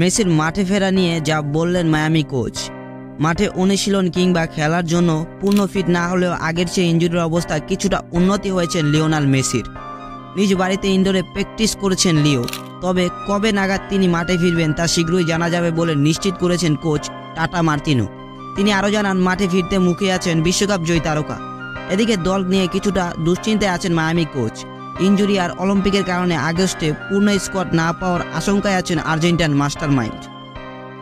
মেসির মাঠে ফেরা নিয়ে যা বললেন মায়ামি কোচ। মাঠে অনুশীলন কিংবা খেলার জন্য পূর্ণ ফিট না হলেও আগের চেয়ে ইনজুরির অবস্থা কিছুটা উন্নতি হয়েছে লিওনেল মেসির। নিজ বাড়িতে ইনডোরে প্র্যাকটিস করেছেন লিও, তবে কবে নাগাদ তিনি মাঠে ফিরবেন তা শীঘ্রই জানা যাবে বলে নিশ্চিত করেছেন কোচ টাটা মার্তিনো। তিনি আরও জানান, মাঠে ফিরতে মুখে আছেন বিশ্বকাপ জয়ী তারকা। এদিকে দল নিয়ে কিছুটা দুশ্চিন্তায় আছেন মায়ামি কোচ। ইনজুরি আর অলিম্পিকের কারণে আগস্টে পূর্ণ স্কোয়াড না পাওয়ার আশঙ্কায় আছেন আর্জেন্টাইন মাস্টার মাইন্ড।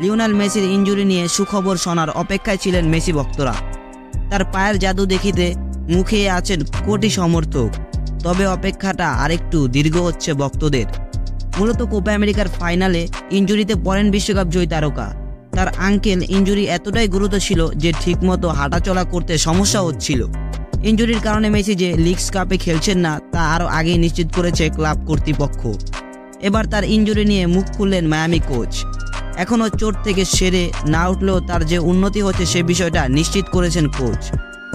লিওনেল মেসির ইনজুরি নিয়ে সুখবর শোনার অপেক্ষায় ছিলেন মেসি ভক্তরা। তার পায়ের জাদু দেখিতে মুখে আছেন কোটি সমর্থক, তবে অপেক্ষাটা আরেকটু দীর্ঘ হচ্ছে ভক্তদের। মূলত কোপা আমেরিকার ফাইনালে ইনজুরিতে পড়েন বিশ্বকাপ জয়ী তারকা। তার আঙ্কেল ইনজুরি এতটাই গুরুতর ছিল যে ঠিকমতো হাঁটাচলা করতে সমস্যা হচ্ছিল। ইনজুরির কারণে মেসি যে লিগস কাপে খেলছেন না তা আরও আগেই নিশ্চিত করেছে ক্লাব কর্তৃপক্ষ। এবার তার ইনজুরি নিয়ে মুখ খুললেন মায়ামি কোচ। এখনও চোট থেকে সেরে না উঠলেও তার যে উন্নতি হচ্ছে সে বিষয়টা নিশ্চিত করেছেন কোচ।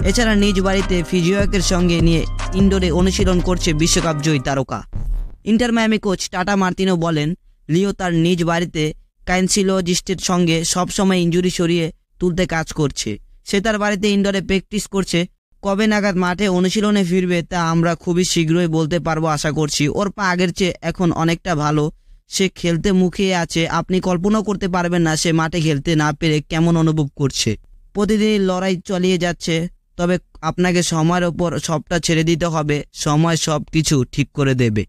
এছাড়া নিজ বাড়িতে ফিজিওকের সঙ্গে নিয়ে ইনডোরে অনুশীলন করছে বিশ্বকাপ জয়ী তারকা। Inter Miami coach tata Martino বলেন, লিও তার নিজ বাড়িতে কাইনসিওলজিস্টের সঙ্গে সবসময় ইনজুরি সরিয়ে তুলতে কাজ করছে। সে তার বাড়িতে ইনডোরে প্র্যাকটিস করছে। কবে নাগাদ মাঠে অনুশীলনে ফিরবে তা আমরা খুবই শীঘ্রই বলতে পারবো আশা করছি। ওর পা আগের চেয়ে এখন অনেকটা ভালো, সে খেলতে মুখিয়ে আছে। আপনি কল্পনাও করতে পারবেন না সে মাঠে খেলতে না পেরে কেমন অনুভব করছে। প্রতিদিনই লড়াই চালিয়ে যাচ্ছে, তবে আপনাকে সময়ের ওপর সবটা ছেড়ে দিতে হবে। সময় সব কিছু ঠিক করে দেবে।